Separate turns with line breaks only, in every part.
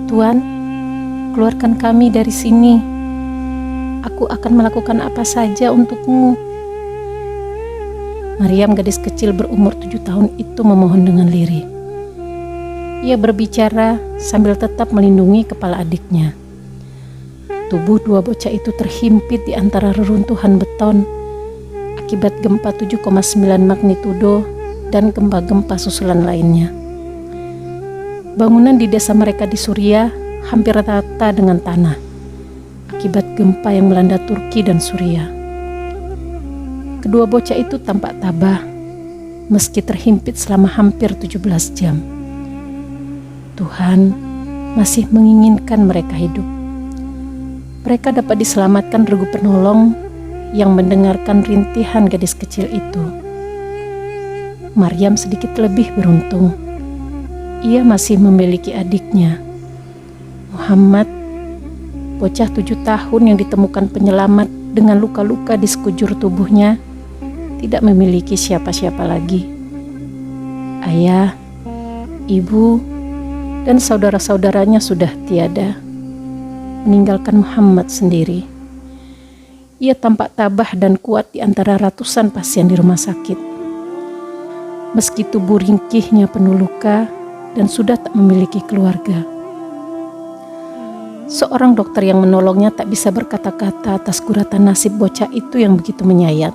Tuan, keluarkan kami dari sini. Aku akan melakukan apa saja untukmu. Maryam, gadis kecil berumur 7 tahun itu memohon dengan lirih. Ia berbicara sambil tetap melindungi kepala adiknya. Tubuh dua bocah itu terhimpit di antara reruntuhan beton akibat gempa 7,9 magnitudo dan gempa-gempa susulan lainnya. Bangunan di desa mereka di Suriah hampir rata dengan tanah akibat gempa yang melanda Turki dan Suriah. Kedua bocah itu tampak tabah meski terhimpit selama hampir 17 jam. Tuhan masih menginginkan mereka hidup. Mereka dapat diselamatkan regu penolong yang mendengarkan rintihan gadis kecil itu. Maryam sedikit lebih beruntung. Ia masih memiliki adiknya, Muhammad, bocah 7 tahun yang ditemukan penyelamat dengan luka-luka di sekujur tubuhnya, tidak memiliki siapa-siapa lagi. Ayah, ibu, dan saudara-saudaranya sudah tiada, meninggalkan Muhammad sendiri. Ia tampak tabah dan kuat di antara ratusan pasien di rumah sakit. Meski tubuh ringkihnya penuh luka dan sudah tak memiliki keluarga. Seorang dokter yang menolongnya tak bisa berkata-kata atas guratan nasib bocah itu yang begitu menyayat.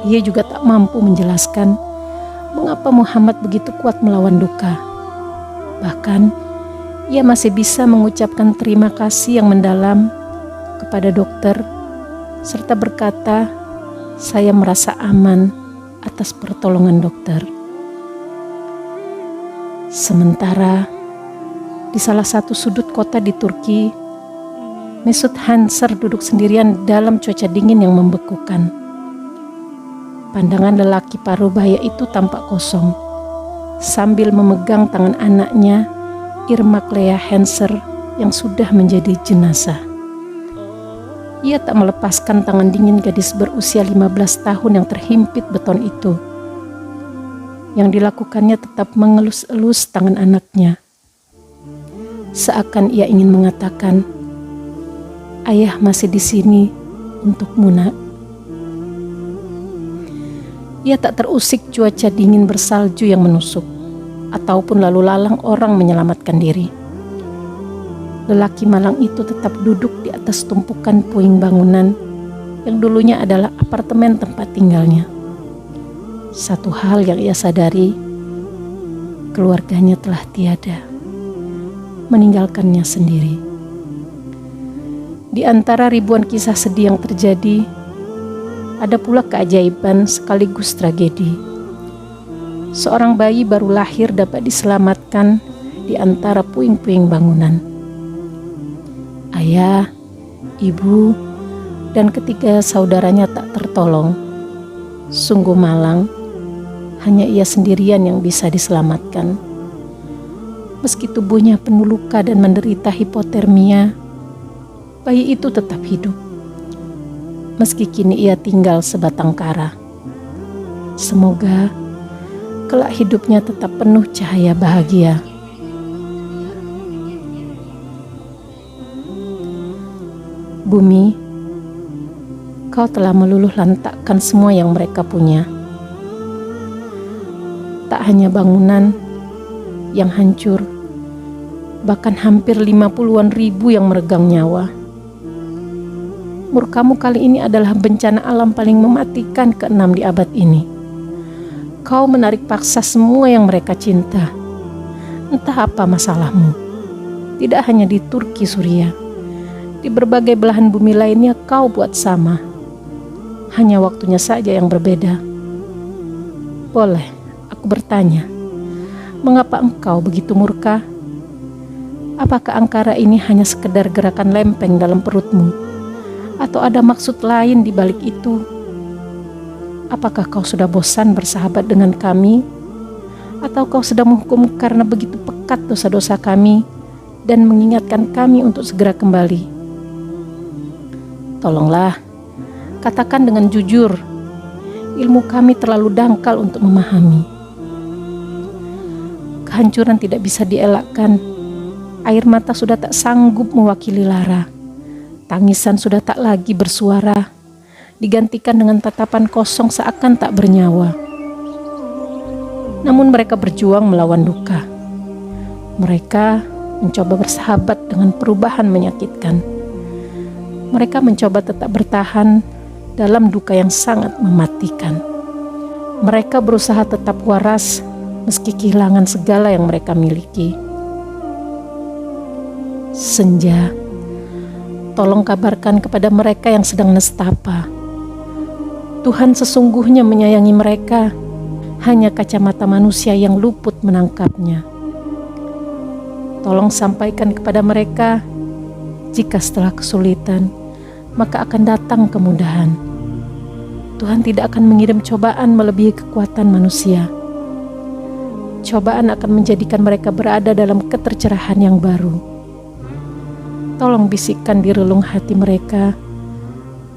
Ia juga tak mampu menjelaskan mengapa Muhammad begitu kuat melawan duka. Bahkan, ia masih bisa mengucapkan terima kasih yang mendalam kepada dokter, serta berkata, "Saya merasa aman atas pertolongan dokter." Sementara, di salah satu sudut kota di Turki, Mesut Hanser duduk sendirian dalam cuaca dingin yang membekukan. Pandangan lelaki paruh baya itu tampak kosong, sambil memegang tangan anaknya, Irmak Lea Hanser, yang sudah menjadi jenazah. Ia tak melepaskan tangan dingin gadis berusia 15 tahun yang terhimpit beton itu. Yang dilakukannya tetap mengelus-elus tangan anaknya. Seakan ia ingin mengatakan, "Ayah masih di sini untukmu, nak." Ia tak terusik cuaca dingin bersalju yang menusuk, ataupun lalu lalang orang menyelamatkan diri. Lelaki malang itu tetap duduk di atas tumpukan puing bangunan yang dulunya adalah apartemen tempat tinggalnya. Satu hal yang ia sadari, keluarganya telah tiada, meninggalkannya sendiri. Di antara ribuan kisah sedih yang terjadi, ada pula keajaiban sekaligus tragedi. Seorang bayi baru lahir dapat diselamatkan di antara puing-puing bangunan. Ayah, ibu, dan ketiga saudaranya tak tertolong. Sungguh malang, hanya ia sendirian yang bisa diselamatkan. Meski tubuhnya penuh luka dan menderita hipotermia, bayi itu tetap hidup. Meski kini ia tinggal sebatang kara. Semoga kelak hidupnya tetap penuh cahaya bahagia. Bumi, kau telah meluluh lantakkan semua yang mereka punya. Tak hanya bangunan yang hancur, bahkan hampir 50-an ribu yang meregang nyawa. Murkamu kali ini adalah bencana alam paling mematikan ke-6 di abad ini. Kau menarik paksa semua yang mereka cinta. Entah apa masalahmu. Tidak hanya di Turki, Suriah. Di berbagai belahan bumi lainnya kau buat sama. Hanya waktunya saja yang berbeda. Boleh aku bertanya, mengapa engkau begitu murka? Apakah angkara ini hanya sekedar gerakan lempeng dalam perutmu? Atau ada maksud lain di balik itu? Apakah kau sudah bosan bersahabat dengan kami? Atau kau sedang menghukum karena begitu pekat dosa-dosa kami dan mengingatkan kami untuk segera kembali? Tolonglah, katakan dengan jujur. Ilmu kami terlalu dangkal untuk memahami. Kehancuran tidak bisa dielakkan. Air mata sudah tak sanggup mewakili lara. Tangisan sudah tak lagi bersuara, digantikan dengan tatapan kosong seakan tak bernyawa. Namun mereka berjuang melawan duka. Mereka mencoba bersahabat dengan perubahan menyakitkan. Mereka mencoba tetap bertahan dalam duka yang sangat mematikan. Mereka berusaha tetap waras meski kehilangan segala yang mereka miliki. Senja, tolong kabarkan kepada mereka yang sedang nestapa. Tuhan sesungguhnya menyayangi mereka, hanya kacamata manusia yang luput menangkapnya. Tolong sampaikan kepada mereka, jika setelah kesulitan, maka akan datang kemudahan. Tuhan tidak akan mengirim cobaan melebihi kekuatan manusia. Cobaan akan menjadikan mereka berada dalam ketercerahan yang baru. Tolong bisikkan di relung hati mereka,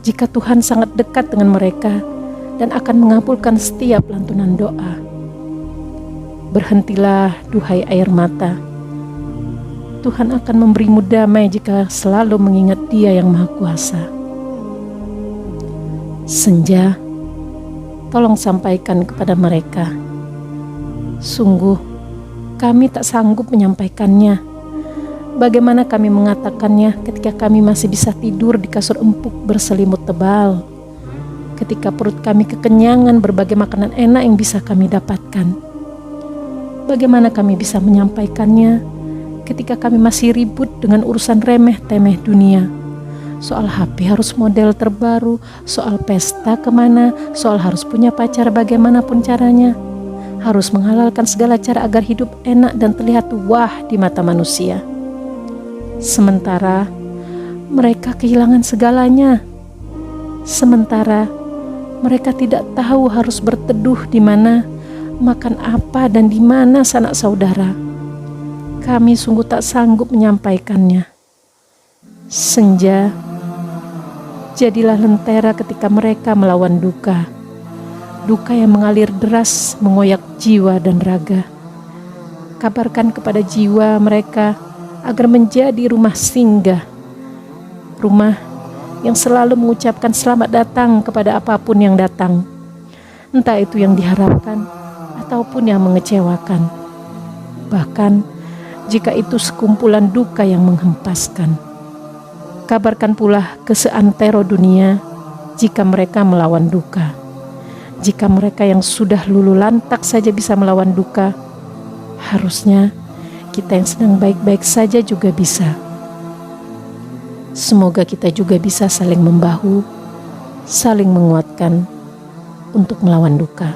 jika Tuhan sangat dekat dengan mereka dan akan mengabulkan setiap lantunan doa. Berhentilah, duhai air mata. Tuhan akan memberimu damai jika selalu mengingat Dia yang Maha Kuasa. Senja, tolong sampaikan kepada mereka. Sungguh, kami tak sanggup menyampaikannya. Bagaimana kami mengatakannya ketika kami masih bisa tidur di kasur empuk berselimut tebal? Ketika perut kami kekenyangan berbagai makanan enak yang bisa kami dapatkan. Bagaimana kami bisa menyampaikannya ketika kami masih ribut dengan urusan remeh-temeh dunia? Soal HP harus model terbaru, soal pesta kemana, soal harus punya pacar bagaimanapun caranya. Harus menghalalkan segala cara agar hidup enak dan terlihat wah di mata manusia. Sementara mereka kehilangan segalanya. Sementara mereka tidak tahu harus berteduh di mana, makan apa, dan di mana sanak saudara. Kami sungguh tak sanggup menyampaikannya. Senja, jadilah lentera ketika mereka melawan duka. Duka yang mengalir deras mengoyak jiwa dan raga. Kabarkan kepada jiwa mereka agar menjadi rumah singgah. Rumah yang selalu mengucapkan selamat datang kepada apapun yang datang, entah itu yang diharapkan ataupun yang mengecewakan, bahkan jika itu sekumpulan duka yang menghempaskan. Kabarkan pula ke seantero dunia jika mereka melawan duka. Jika mereka yang sudah lulu lantak saja bisa melawan duka, harusnya kita yang sedang baik-baik saja juga bisa. Semoga kita juga bisa saling membahu, saling menguatkan untuk melawan duka.